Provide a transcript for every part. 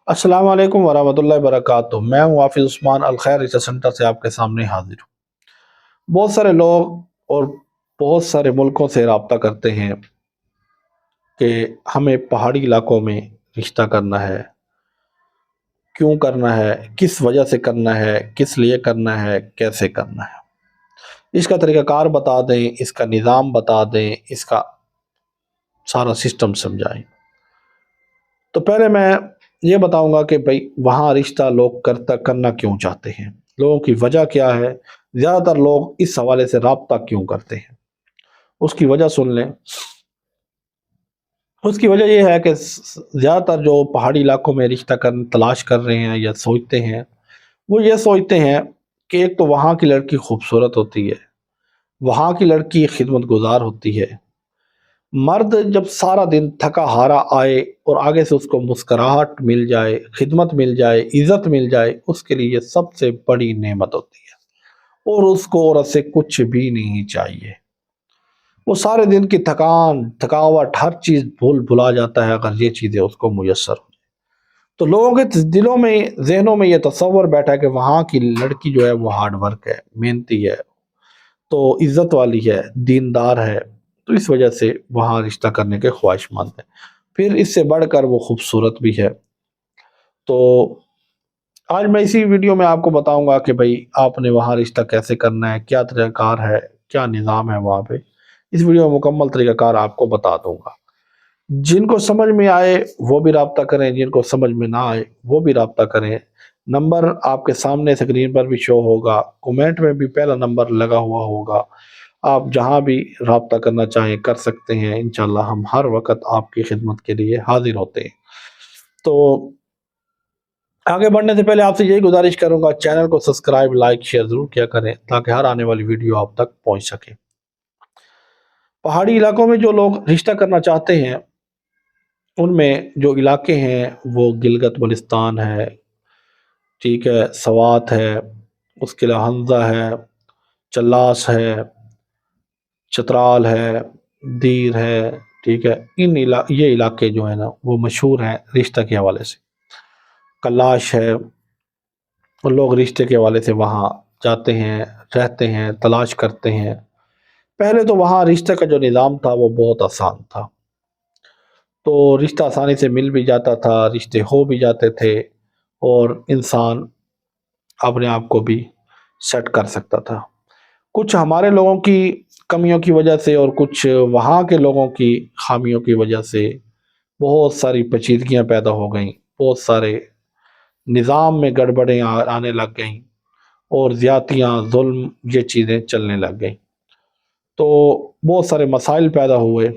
السلام علیکم ورحمۃ اللہ وبرکاتہ۔ میں ہوں حافظ عثمان، الخیر ریسرچ سینٹر سے آپ کے سامنے حاضر ہوں۔ بہت سارے لوگ اور بہت سارے ملکوں سے رابطہ کرتے ہیں کہ ہمیں پہاڑی علاقوں میں رشتہ کرنا ہے، کیوں کرنا ہے، کس وجہ سے کرنا ہے، کس لیے کرنا ہے، کیسے کرنا ہے، اس کا طریقہ کار بتا دیں، اس کا نظام بتا دیں، اس کا سارا سسٹم سمجھائیں۔ تو پہلے میں یہ بتاؤں گا کہ بھئی وہاں رشتہ لوگ کرنا کیوں چاہتے ہیں، لوگوں کی وجہ کیا ہے، زیادہ تر لوگ اس حوالے سے رابطہ کیوں کرتے ہیں، اس کی وجہ سن لیں۔ اس کی وجہ یہ ہے کہ زیادہ تر جو پہاڑی علاقوں میں رشتہ تلاش کر رہے ہیں یا سوچتے ہیں، وہ یہ سوچتے ہیں کہ ایک تو وہاں کی لڑکی خوبصورت ہوتی ہے، وہاں کی لڑکی خدمت گزار ہوتی ہے۔ مرد جب سارا دن تھکا ہارا آئے اور آگے سے اس کو مسکراہٹ مل جائے، خدمت مل جائے، عزت مل جائے، اس کے لیے یہ سب سے بڑی نعمت ہوتی ہے، اور اس کو عورت سے کچھ بھی نہیں چاہیے۔ وہ سارے دن کی تھکاوٹ ہر چیز بھلا جاتا ہے اگر یہ چیزیں اس کو میسر ہو۔ تو لوگوں کے دلوں میں، ذہنوں میں یہ تصور بیٹھا ہے کہ وہاں کی لڑکی جو ہے وہ ہارڈ ورک ہے، محنتی ہے، تو عزت والی ہے، دیندار ہے، تو اس وجہ سے وہاں رشتہ کرنے کے خواہش مند ہیں۔ پھر اس سے بڑھ کر وہ خوبصورت بھی ہے۔ تو آج میں اسی ویڈیو میں آپ کو بتاؤں گا کہ بھئی آپ نے وہاں رشتہ کیسے کرنا ہے، کیا طریقہ کار ہے، کیا نظام ہے وہاں پہ۔ اس ویڈیو میں مکمل طریقہ کار آپ کو بتا دوں گا۔ جن کو سمجھ میں آئے وہ بھی رابطہ کریں، جن کو سمجھ میں نہ آئے وہ بھی رابطہ کریں۔ نمبر آپ کے سامنے اسکرین پر بھی شو ہوگا، کومنٹ میں بھی پہلا نمبر لگا ہوا ہوگا۔ آپ جہاں بھی رابطہ کرنا چاہیں کر سکتے ہیں، انشاءاللہ ہم ہر وقت آپ کی خدمت کے لیے حاضر ہوتے ہیں۔ تو آگے بڑھنے سے پہلے آپ سے یہی گزارش کروں گا، چینل کو سبسکرائب، لائک، شیئر ضرور کیا کریں تاکہ ہر آنے والی ویڈیو آپ تک پہنچ سکے۔ پہاڑی علاقوں میں جو لوگ رشتہ کرنا چاہتے ہیں، ان میں جو علاقے ہیں وہ گلگت بلتستان ہے، ٹھیک ہے، سوات ہے، اس کے علاوہ حمزہ ہے، چلاس ہے، چترال ہے، دیر ہے، ٹھیک ہے۔ یہ علاقے جو ہیں نا وہ مشہور ہیں رشتہ کے حوالے سے۔ کلاش ہے، اور لوگ رشتے کے حوالے سے وہاں جاتے ہیں، رہتے ہیں، تلاش کرتے ہیں۔ پہلے تو وہاں رشتہ کا جو نظام تھا وہ بہت آسان تھا، تو رشتہ آسانی سے مل بھی جاتا تھا، رشتے ہو بھی جاتے تھے، اور انسان اپنے آپ کو بھی سیٹ کر سکتا تھا۔ کچھ ہمارے لوگوں کی کمیوں کی وجہ سے اور کچھ وہاں کے لوگوں کی خامیوں کی وجہ سے بہت ساری پیچیدگیاں پیدا ہو گئیں، بہت سارے نظام میں گڑبڑیں آنے لگ گئیں، اور زیادتیاں، ظلم، یہ چیزیں چلنے لگ گئیں، تو بہت سارے مسائل پیدا ہوئے۔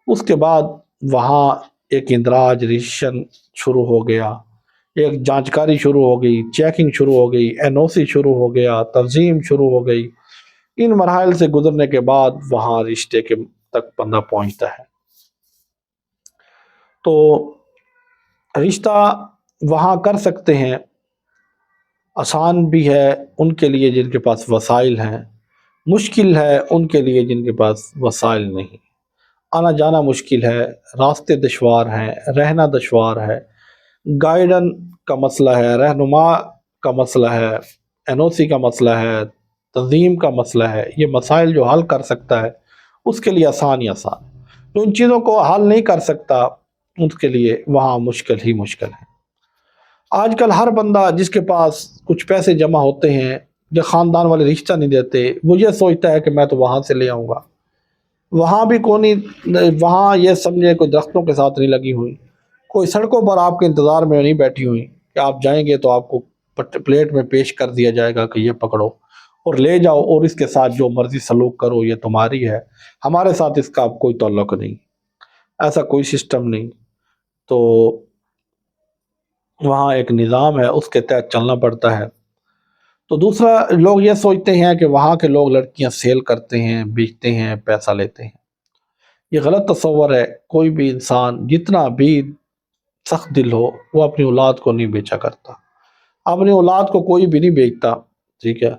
اس کے بعد وہاں ایک اندراج ریشن شروع ہو گیا، ایک جانچکاری شروع ہو گئی، چیکنگ شروع ہو گئی، NOC شروع ہو گیا، تنظیم شروع ہو گئی۔ ان مراحل سے گزرنے کے بعد وہاں رشتے کے تک بندہ پہنچتا ہے۔ تو رشتہ وہاں کر سکتے ہیں، آسان بھی ہے ان کے لیے جن کے پاس وسائل ہیں، مشکل ہے ان کے لیے جن کے پاس وسائل نہیں۔ آنا جانا مشکل ہے، راستے دشوار ہیں، رہنا دشوار ہے، گائیڈن کا مسئلہ ہے، رہنما کا مسئلہ ہے، NOC کا مسئلہ ہے، تنظیم کا مسئلہ ہے۔ یہ مسائل جو حل کر سکتا ہے اس کے لیے آسان ہی آسان، جو ان چیزوں کو حل نہیں کر سکتا اس کے لیے وہاں مشکل ہی مشکل ہے۔ آج کل ہر بندہ جس کے پاس کچھ پیسے جمع ہوتے ہیں، جو خاندان والے رشتہ نہیں دیتے، وہ یہ سوچتا ہے کہ میں تو وہاں سے لے آؤں گا۔ وہاں بھی وہاں یہ سمجھے کوئی درختوں کے ساتھ نہیں لگی ہوئی، کوئی سڑکوں پر آپ کے انتظار میں نہیں بیٹھی ہوئی کہ آپ جائیں گے تو آپ کو پلیٹ میں پیش کر دیا جائے گا کہ یہ پکڑو اور لے جاؤ، اور اس کے ساتھ جو مرضی سلوک کرو، یہ تمہاری ہے، ہمارے ساتھ اس کا کوئی تعلق نہیں۔ ایسا کوئی سسٹم نہیں۔ تو وہاں ایک نظام ہے، اس کے تحت چلنا پڑتا ہے۔ تو دوسرا، لوگ یہ سوچتے ہیں کہ وہاں کے لوگ لڑکیاں سیل کرتے ہیں، بیچتے ہیں، پیسہ لیتے ہیں۔ یہ غلط تصور ہے۔ کوئی بھی انسان جتنا بھی سخت دل ہو وہ اپنی اولاد کو نہیں بیچا کرتا، اپنی اولاد کو کوئی بھی نہیں بیچتا، ٹھیک ہے۔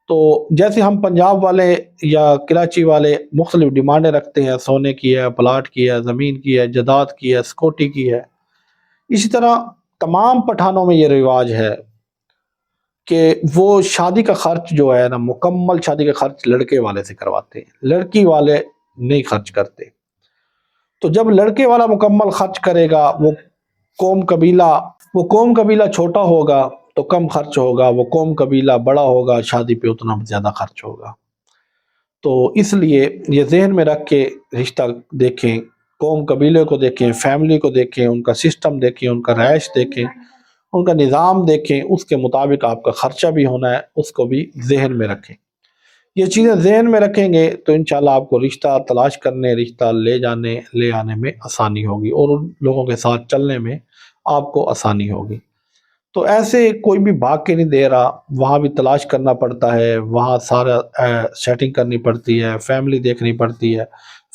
تو جیسے ہم پنجاب والے یا کراچی والے مختلف ڈیمانڈیں رکھتے ہیں، سونے کی ہے، پلاٹ کی ہے، زمین کی ہے، جائیداد کی ہے، سکوٹی کی ہے، اسی طرح تمام پٹھانوں میں یہ رواج ہے کہ وہ شادی کا خرچ جو ہے نا، مکمل شادی کا خرچ لڑکے والے سے کرواتے ہیں، لڑکی والے نہیں خرچ کرتے۔ تو جب لڑکے والا مکمل خرچ کرے گا، وہ قوم قبیلہ چھوٹا ہوگا تو کم خرچ ہوگا، وہ قوم قبیلہ بڑا ہوگا شادی پہ اتنا زیادہ خرچ ہوگا۔ تو اس لیے یہ ذہن میں رکھ کے رشتہ دیکھیں، قوم قبیلے کو دیکھیں، فیملی کو دیکھیں، ان کا سسٹم دیکھیں، ان کا رہائش دیکھیں، ان کا نظام دیکھیں، اس کے مطابق آپ کا خرچہ بھی ہونا ہے، اس کو بھی ذہن میں رکھیں۔ یہ چیزیں ذہن میں رکھیں گے تو انشاءاللہ آپ کو رشتہ تلاش کرنے، رشتہ لے آنے میں آسانی ہوگی، اور ان لوگوں کے ساتھ چلنے میں آپ کو آسانی ہوگی۔ تو ایسے کوئی بھی بھاگ کے نہیں دے رہا، وہاں بھی تلاش کرنا پڑتا ہے، وہاں سارا سیٹنگ کرنی پڑتی ہے، فیملی دیکھنی پڑتی ہے،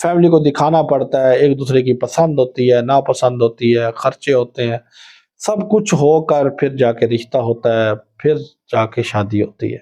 فیملی کو دکھانا پڑتا ہے، ایک دوسرے کی پسند ہوتی ہے، ناپسند ہوتی ہے، خرچے ہوتے ہیں، سب کچھ ہو کر پھر جا کے رشتہ ہوتا ہے، پھر جا کے شادی ہوتی ہے۔